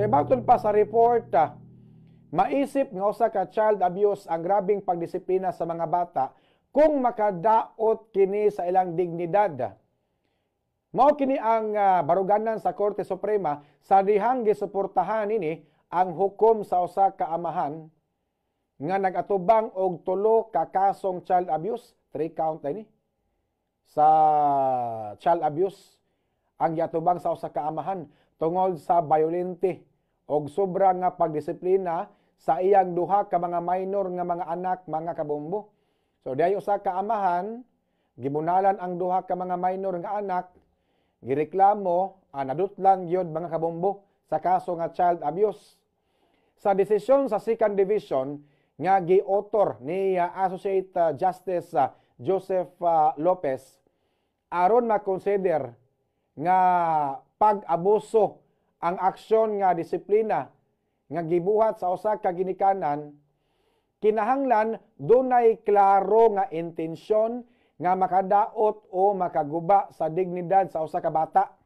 Kaya batod pa sa report, maisip nga usa ka child abuse ang grabing pagdisiplina sa mga bata kung makadaot kini sa ilang dignidad. Mao kini ang baruganan sa Korte Suprema sa dihang gisuportahan ini ang hukom sa usa ka amahan nga nagatubang og 3 ka kasong child abuse, 3 count ini sa child abuse ang giatubang sa usa ka amahan tungod sa violente og sobra nga pagdisiplina sa iyang duha ka mga minor nga mga anak, mga kabombo. So diay usa ka amahan gibunalan ang duha ka mga minor nga anak, gireklamo, nadutlan gyud mga kabombo sa kaso nga child abuse. Sa desisyon sa Second Division nga gi-author ni Associate Justice Joseph Lopez aron ma-consider nga pag-abuso ang aksyon nga disiplina nga gibuhat sa usa ka ginikanan, kinahanglan dunay klaro nga intensyon nga makadaot o makaguba sa dignidad sa usa ka bata.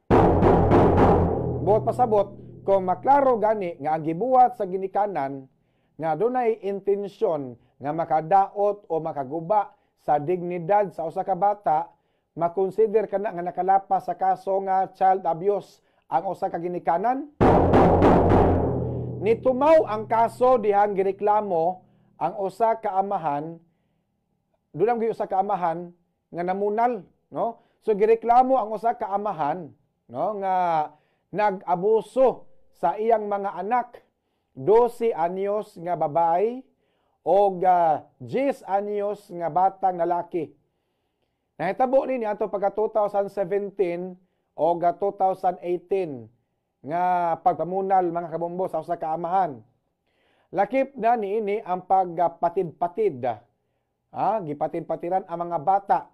Buot pasabot, kung maklaro gani nga ang gibuhat sa ginikanan nga dunay intensyon nga makadaot o makaguba sa dignidad sa usa ka bata, makonsider kana nga nakalapas sa kaso nga child abuse ang usa ka ginikanan. Nitumaw ang kaso dihang gireklamo ang usa ka amahan, dunang usa ka amahan nga namunal, no? So gireklamo ang usa ka amahan, no, nga nag-abuso sa iyang mga anak, 12 anyos nga babae o 10 anyos nga batang lalaki. Nahitabo ni ato pagka 2017 o 2018 nga pagpamunal mga kabombo sa usa ka amahan. Lakip na niini ang pagpatid-patid. Gipatid-patiran ang mga bata,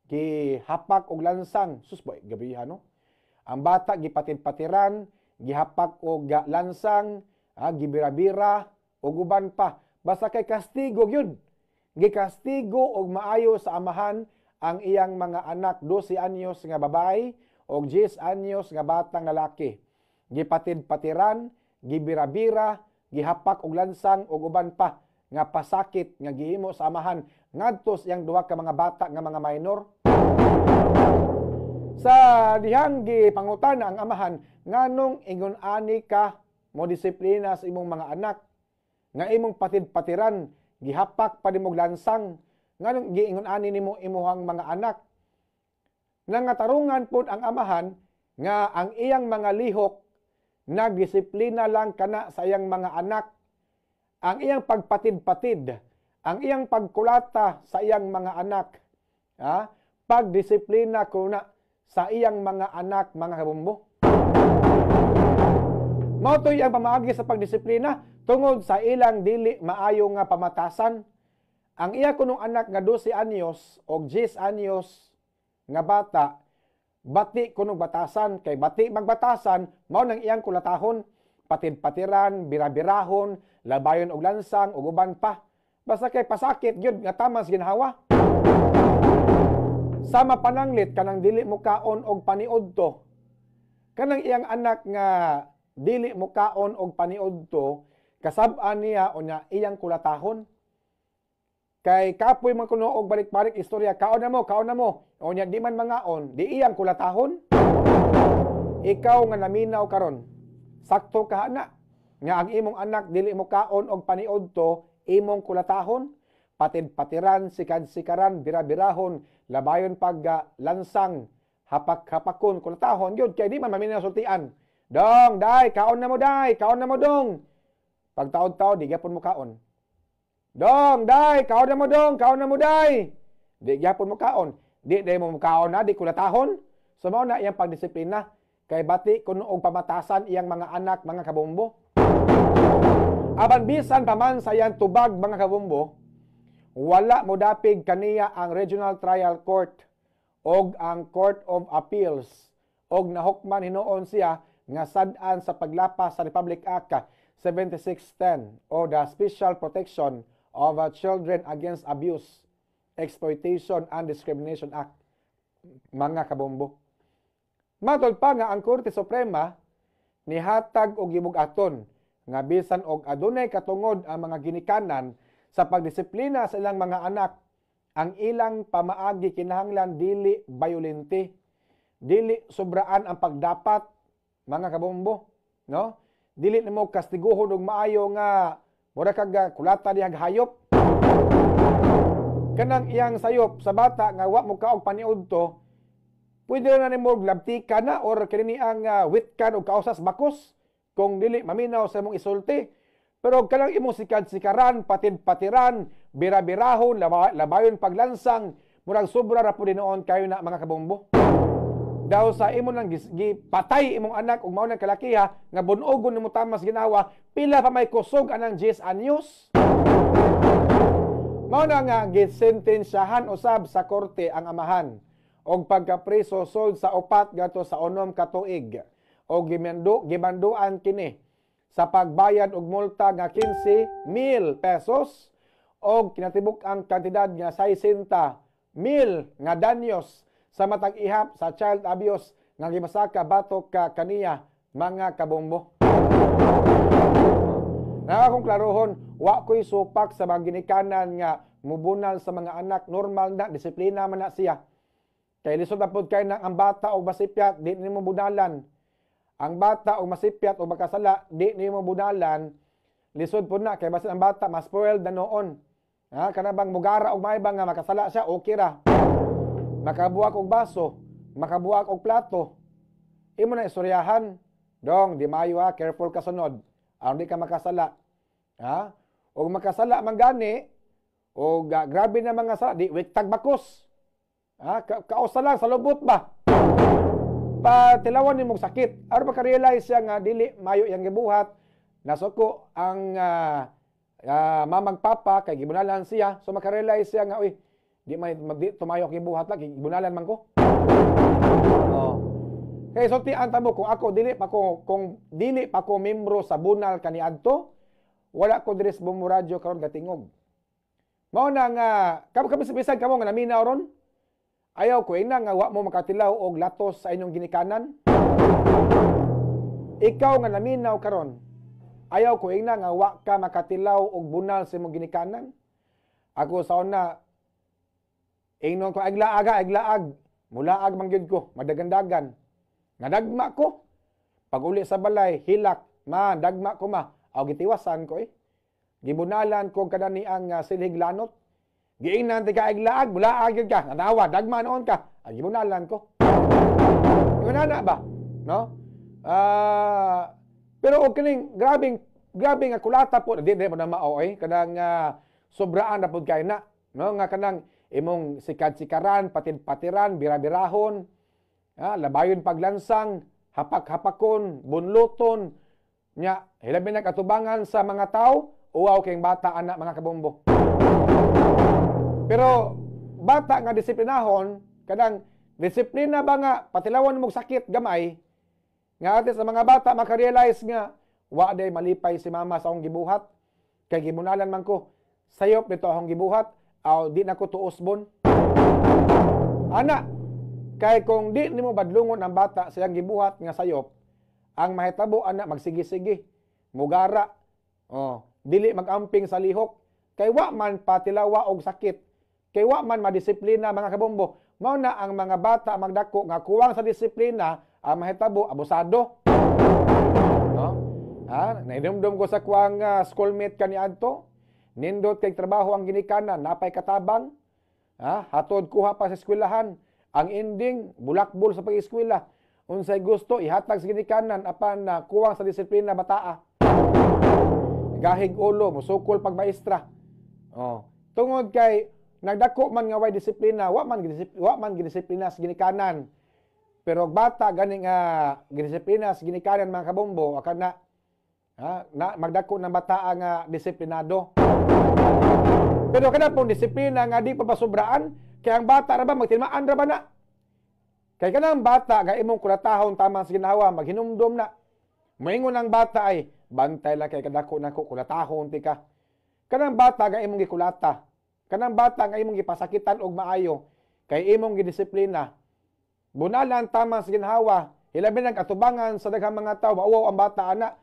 gihapak og lansang. Susboy, gabi no? Ang bata gipatid-patiran, gihapak og lansang, gibira-bira og uban pa. Basta kay kastigo gyud. Gikastigo og maayo sa amahan ang iyang mga anak, 12 anyos nga babae o 10 anyos nga batang lalaki. Gipatid-patiran, gibira-bira, gihapak og lansang og uban pa nga pasakit nga gihimo sa amahan ngadto sa iyang duha ka mga bata nga mga minor. Sa dihang gipangutana ang amahan nganong ingon ani ka mo disiplina sa imong mga anak nga imong patid-patiran, gihapak pa nimog lansang, nganong giingon ani nimo imuhang mga anak. Nangatarungan pod ang amahan nga ang iyang mga lihok nagdisiplina lang kana sa iyang mga anak. Ang iyang pagpatid-patid, ang iyang pagkulata sa iyang mga anak, pagdisiplina kuna sa iyang mga anak, mga kabumbo. Mautoy ang pamaagi sa pagdisiplina tungod sa ilang dili maayo nga pamatasan. Ang iya kunong anak nga 12 anyos o 10 anyos nga bata, bati kunong batasan, kay bati magbatasan, mao nang iyang kulatahon, patid-patiran, birabirahon, labayon og lansang, og uban pa. Basta kay pasakit gyud nga tamas ginhawa. Sama pananglit kanang dili mo kaon og paniudto. Kanang iyang anak nga dili mo kaon og paniudto, kasab-an niya o niya iyang kulatahon. Kay kapoy man kuno og balik-balik istorya, kaon na mo. O niya di man mangaon, di iyang kulatahon. Ikaw nga naminaw karon, sakto ka na nga ang imong anak dili mo kaon og paniudto, imong kulatahon, patid-patiran, sikad-sikaran, birabirahon, labayon pag lansang, hapak-hapakon, kulatahon gyud kay di man maminaw sultian. Dong, day, kaon na mo dong. Pagtaod-taod di gyapon mo kaon. Dong, day, kaon na mo day. Di gyapon mo kaon. Di mo kaon na, di kulatahon. So mao na iyang pagdisiplina kay bati kuno og pamatasan iyang mga anak, mga kabombo. Aban bisan pa man sa iyang tubag, mga kabombo, wala mo dapig kaniya ang Regional Trial Court og ang Court of Appeals og nahukman hinuon siya nga sad-an sa paglapas sa Republic Act 7610 o the Special Protection of Children Against Abuse, Exploitation and Discrimination Act, mga kabombo. Matod pa nga ang Korte Suprema nihatag og gibugaton nga bisan og adunay katungod ang mga ginikanan sa pagdisiplina sa ilang mga anak, ang ilang pamaagi kinahanglan dili bayolente, dili sobraan ang pagdapat, mga kabombo, no? Dili nimo kastiguhon og maayo nga mura kag kulata dihag hayop. Kanang iyang sayop sa bata nga wa mo kaog paniudto, pwede na nimo labtika na or kini ang witkan og kausas bakos kung dili maminaw sa imong isulti. Pero kanang imong sikad-sikaran, patid-patiran, bira-birahon, labayon paglansang, murag sobra ra pud noon kayo na mga kabombo. Daw sa imo nang gipatay imong anak ug mao nang kalakiha nga bunogon nimo tamas ginawa, pila pa may kusog anang 10 anyos. Mao na nga gisentensyahan usab sa korte ang amahan og pagkapreso sod sa 4 gato sa 6 ka tuig o gibanduan kini sa pagbayad og multa nga 15,000 pesos o kinatibuk ang kantidad nga 60,000 nga danyos sa matag ihap sa child abuse nga gimasaka batok ka kaniya, mga kabombo. Akong klarohon, wa ko'y supak sa mga ginikanan nga mubunal sa mga anak. Normal na, disiplina man na siya. Kay lisod na po kayo na ang bata o masipyat, di nimo bunalan. Ang bata o masipyat o makasala, di nimo bunalan. Lisod po na, kay basit ang bata, mas spoiled na noon. Kanabang mugara o may nga makasala siya, okay ra. Makabuak og baso, makabuak og plato. Imo na istoryahan. Dong, di mayo ha, careful ka sunod. Aron di ka makasala. O makasala man gani, o grabe na mga sala, di wiktag bakos. Kausa lang sa lubot ba? Patilawan ni mong sakit. Aron maka-realize siya nga dili mayo yang gibuhat, nasuko ang mamang papa kay gibunalan siya. So maka-realize siya nga, uy, di tumayo ang gibuhat lang, gibunalan man ko. Kaya so tiyan tamo kung ako dili pa ko membro sa bunal kaniadto, wala ko diri sa Bombo Radio karon gatingog. Mao na nga bisag kamo nga naminaw ron. Ayaw ko ina nga wa mo makatilaw og latos sa inyong ginikanan. Ikaw nga naminaw karon, ayaw ko ina nga wa ka makatilaw og bunal sa imong ginikanan. Ako sa una ingnon ko aglaag, mulaag man gyud ko, madagandagan. Nadagma ko. Pag uli sa balay, hilak, dagma ko aw gitiwasan ko Gibunalan ko kadani ang silhig lanot. Giingnan ti ka iglaag, mulaag gyud ka. Nanawa, dagma noon ka. Gibunalan ko. Gibunalan ba? No? Pero og kining grabe nga kulata po, di mo na mao kanang sobraan na pud kay na, no? Nga kanang imong sikad-sikaran, patid-patiran, bira-birahon. Labayon paglansang, hapak-hapakon, bunluton, nya hilabi na katubangan sa mga tao, uwaw kayong bata, anak, mga kabombo. Pero, bata nga disiplinahon, kadang disiplina ba nga, patilawan mong sakit, gamay, nga atis sa mga bata, makarealize nga, wa day malipay si mama sa akong gibuhat, kay gibunalan man ko, sayop dito akong gibuhat, aw di na ko tuosbon. Anak, kay kung di nimo badlungon ang bata siyang gibuhat nga sayop, ang mahitabo ana magsigi-sigi, mugara, dili magamping sa lihok, kay wa man patilawa og sakit, kay wa man madisiplina, mga kabombo. Mao na ang mga bata magdako nga kuwang sa disiplina, ang mahitabo abusado. Naidumdum ko sa kuwang schoolmate kaniadto, nindot kay trabaho ang ginikanan, napay katabang, hatod kuha pa sa eskwelahan. Ang ending, bulakbol sa pag-eskwela. Unsay gusto, ihatag sa ginikanan apan na kuwang sa disiplina bataa. Gahig ulo, musukol pag maestra. Tungod kay nagdako man nga way disiplina, wa man gidisiplina sa ginikanan. Pero bata gani nga gidisiplina sa ginikanan, mga kabombo, akan magdako ng bataa nga disiplinado. Pero kana pong disiplina nga di pa basobraan, kaya ang bata ra ba magtilmaan ra ba na? Kaya kanang bata nga imong kulatahon tama sa ginawa, maghinumdom na. Moingon ang bata ay bantay lang kay kadako nako kulatahon ti ka. Kanang bata nga imong gikulata. Kanang bata nga imong gipasakitan og maayo, kay imong gidisiplina. Bunalan tama sa ginawa, Hilabi ng katubangan sa daghang mga tao, mauwaw ang bata ana.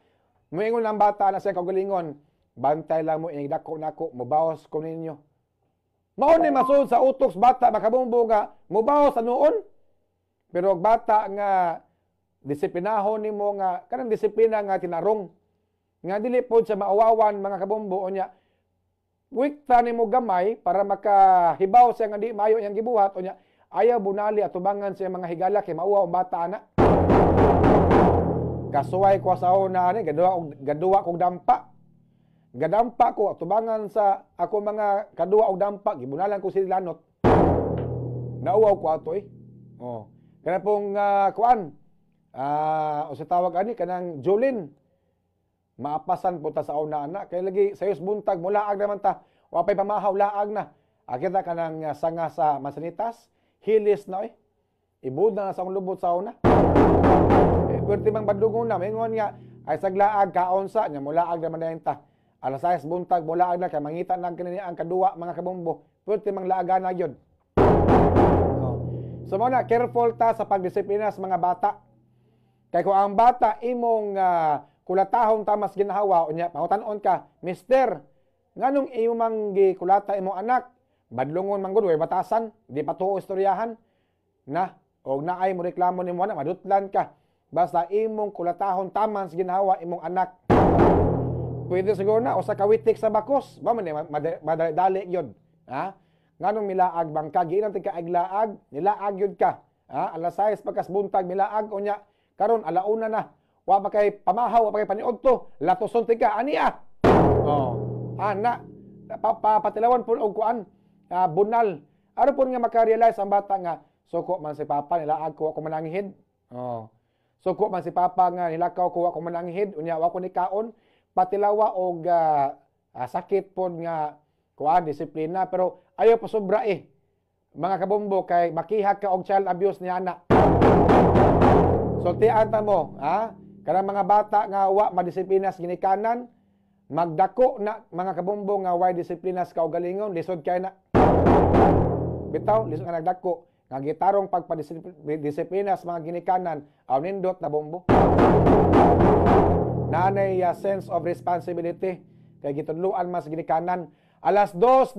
Moingon ang bata ana sa kaugalingon, bantay lang mo inigdako nako, mubawas ko ninyo. Mao ni masud sa utok sa bata makabumbo nga mubawas sa noon. Pero bata nga disiplinahon nimo nga kanang disiplina nga tinarong nga dili pod sa maawawan mga kabumbo unya. Wikta nimo gamay para makahibaw sa nga di maayo yang gibuhat unya. Ayaw bunali at tubangan sa mga higala kay mauwaw ang bata ana. Kasuway ko sa una ni gaduwa kog dampa. Gadampa ko tubangan sa ako mga kaduwa og dampa gibunalan ko sila lanot. Nauwaw ko ato eh. Oh. Kana pong kuan. O sa tawag ani kanang Jolin. Maapasan po ta sa una ana kay lagi sayos buntag mulaag naman ta. Wa pay pamahaw laag na. Akita kanang sanga sa Masanitas, hilis na ibud na sa lubot sa una. Pwerte mang badlungon na mingon nga ay saglaag kaon sa nya mulaag naman na ta. Alas 6 buntag mulaag na kay mangita nang kanini ang kaduwa mga kabombo. Pwerte mang laagan na gyud. So mo na careful ta sa pagdisiplina sa mga bata. Kay kung ang bata imong kulatahon tamas ginahawa unya pangutan-on ka, Mister, nganong imong gikulata imong anak? Badlungon man gud way batasan, di pa tuo istoryahan. Na og naay mo reklamo nimo na madutlan ka. Basta imong kulatahon taman sa ginahawa imong anak. Pwede siguro na o sa kawitik sa bakos, ba man madali yun. Ha? Nganong milaag bangka giinan ti ka aglaag, nilaag yun ka. Ha? Alas 6 pagkas buntag milaag unya karon alauna na. Wa pa kay pamahaw, wa pa kay paniudto, latoson ti ka ani ah. Oh. Ana papatilawan pud og kuan bunal. Aron pud nga maka-realize ang bata nga suko man si papa nilaag ko ako mananghid. Oh. Suko man si papa nga nilakaw ko ako mananghid unya wa ko ni kaon. Patilawa og sakit pod nga kuan disiplina pero ayaw pa sobra mga kabombo kay makihag ka og child abuse ni ana. Sultian ta mo kanang mga bata nga wa madisiplina sa ginikanan magdako na mga kabombo nga wa disiplina sa kaugalingon lisod kay na. Bitaw lisod nga nagdako nga gitarong pagpadisiplina sa mga ginikanan aw nindot na bombo. Nanay sense of responsibility kay gitudloan mas ginikanan. Alas 2